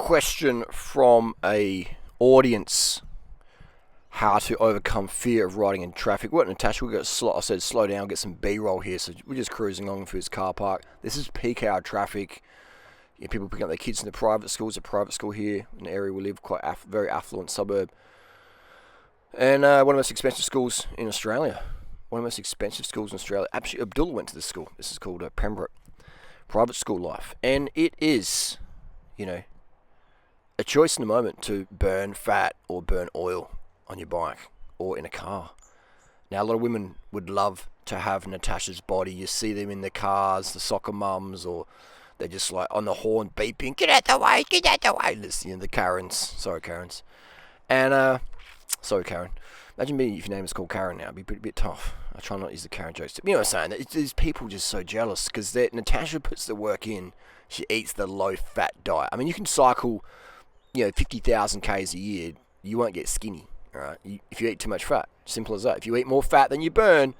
question from a audience: how to overcome fear of riding in traffic. What, Natasha? I said slow down, get some B-roll here. So we're just cruising along through this car park. This is peak hour traffic. People picking up their kids in the private schools. A private school here in the area we live, quite very affluent suburb, and one of the most expensive schools in Australia. Actually, Abdullah went to this school. This is called Pembroke Private School Life, and it is, a choice in the moment to burn fat or burn oil on your bike or in a car. Now, a lot of women would love to have Natasha's body. You see them in the cars, the soccer mums, or they're just like on the horn beeping, get out the way. The Karens. Sorry, Karens. And, sorry, Karen. Imagine me if your name is called Karen now. It'd be a bit tough. I try not to use the Karen jokes. You know what I'm saying? These people just so jealous because Natasha puts the work in. She eats the low-fat diet. I mean, you can cycle, 50,000 Ks a year. You won't get skinny, all right? If you eat too much fat. Simple as that. If you eat more fat than you burn,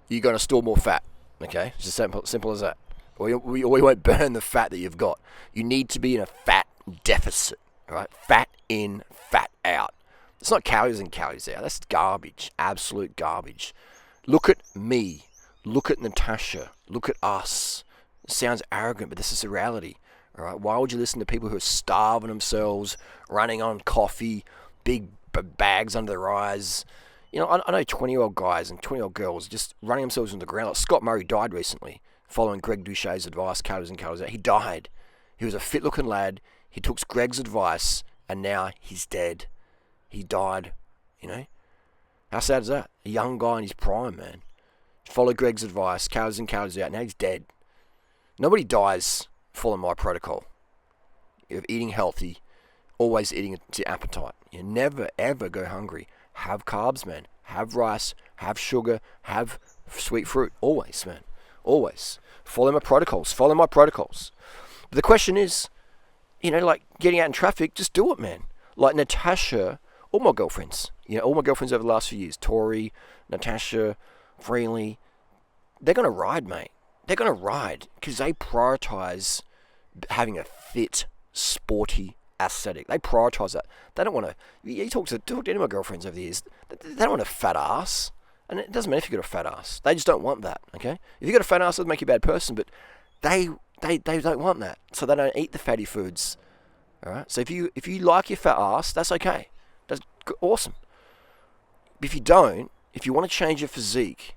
you're going to store more fat, okay? It's just simple as that. Or you won't burn the fat that you've got. You need to be in a fat deficit, all right? Fat in, fat out. It's not calories in, calories out. That's garbage. Absolute garbage. Look at me. Look at Natasha. Look at us. It sounds arrogant, but this is the reality. All right? Why would you listen to people who are starving themselves, running on coffee, big bags under their eyes? I know 20-year-old guys and 20-year-old girls just running themselves on the ground. Like Scott Murray died recently, following Greg Doucet's advice, calories in, calories out. He died. He was a fit-looking lad. He took Greg's advice, and now he's dead. He died, How sad is that? A young guy in his prime, man. Followed Greg's advice, calories in, calories out. Now he's dead. Nobody dies following my protocol of eating healthy, always eating to appetite. You never, ever go hungry. Have carbs, man. Have rice, have sugar, have sweet fruit. Always, man. Always. Follow my protocols. But the question is, like getting out in traffic, just do it, man. Like Natasha, all my girlfriends over the last few years, Tori, Natasha, Freely, they're going to ride, mate. They're going to ride because they prioritize having a fit, sporty aesthetic. They prioritize that. They don't want to, you talk to any of my girlfriends over the years, they don't want a fat ass. And it doesn't matter if you've got a fat ass. They just don't want that, okay? If you've got a fat ass, it doesn't make you a bad person, but they don't want that. So they don't eat the fatty foods, all right? So if you like your fat ass, that's okay. That's awesome. If you don't, if you want to change your physique,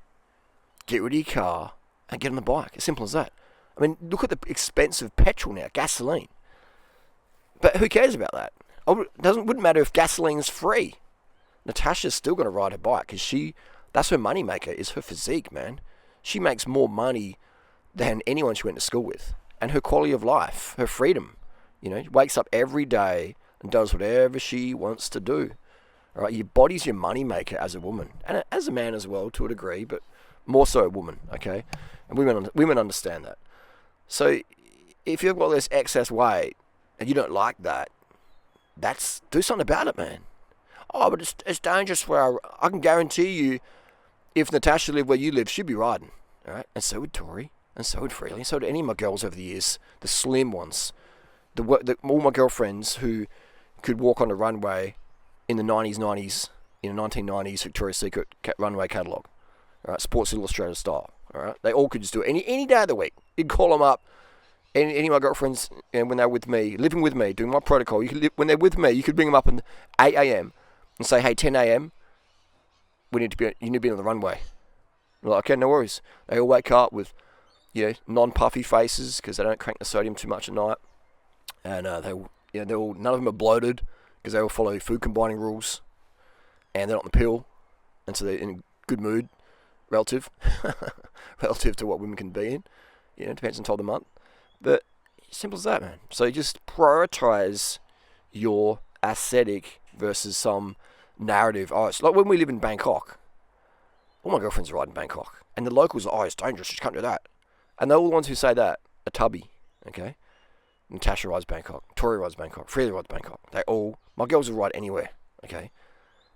get rid of your car and get on the bike. As simple as that. I mean, look at the expense of petrol now, gasoline. But who cares about that? Wouldn't matter if gasoline's free. Natasha's still going to ride her bike because that's her money maker, is her physique, man. She makes more money than anyone she went to school with. And her quality of life, her freedom, wakes up every day and does whatever she wants to do. All right, your body's your money maker as a woman, and as a man as well to a degree, but more so a woman. Okay, and women understand that. So if you've got this excess weight and you don't like that, do something about it, man. Oh, but it's dangerous where I can guarantee you, if Natasha lived where you live, she'd be riding. All right, and so would Tori, and so would Freely, and so would any of my girls over the years, the slim ones, all my girlfriends who could walk on the runway in the 1990s Victoria's Secret runway catalogue, all right, Sports Illustrated style. All right, they all could just do it any day of the week. You'd call them up. Any of my girlfriends, when they're with me, living with me, doing my protocol, when they're with me, you could bring them up at 8 a.m. and say, hey, 10 a.m. you need to be on the runway. They're like, okay, no worries. They all wake up with, non-puffy faces because they don't crank the sodium too much at night, and none of them are bloated because they all follow food combining rules, and they're not on the pill, and so they're in a good mood, relative to what women can be in. Depends on time of the month, but simple as that, man. So just prioritize your aesthetic versus some narrative. Oh, it's like when we live in Bangkok. All my girlfriends are riding Bangkok, and the locals are, it's dangerous, you can't do that. And they're all the ones who say that are tubby, okay? Natasha rides Bangkok, Tori rides Bangkok, Freely rides Bangkok. My girls will ride anywhere, okay?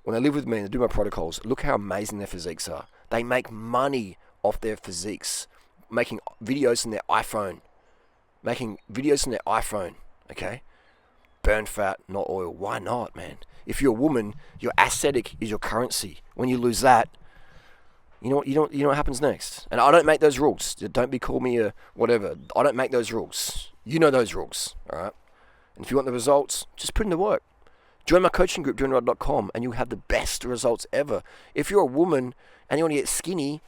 When they live with me and they do my protocols, look how amazing their physiques are. They make money off their physiques, making videos on their iPhone, okay? burn fat, not oil. Why not, man? If you're a woman, your aesthetic is your currency. When you lose that, you know what happens next. And I don't make those rules. Don't be call me a whatever. I don't make those rules. You know those rules, all right? And if you want the results, just put in the work. Join my coaching group, durianrider.com, and you'll have the best results ever. If you're a woman and you want to get skinny,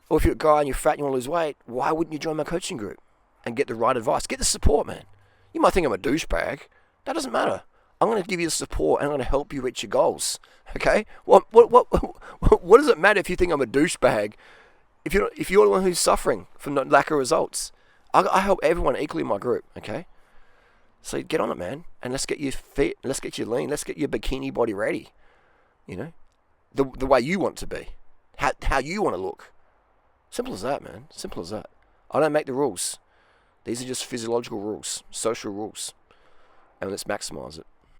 or if you're a guy and you're fat and you want to lose weight, why wouldn't you join my coaching group and get the right advice? Get the support, man. You might think I'm a douchebag. That doesn't matter. I'm going to give you the support and I'm going to help you reach your goals. Okay? What does it matter if you think I'm a douchebag? If you're the one who's suffering from the lack of results, I help everyone equally in my group. Okay? So get on it, man, and let's get you fit. Let's get you lean. Let's get your bikini body ready. You know, the way you want to be, how you want to look. Simple as that, man. Simple as that. I don't make the rules. These are just physiological rules, social rules, and let's maximize it.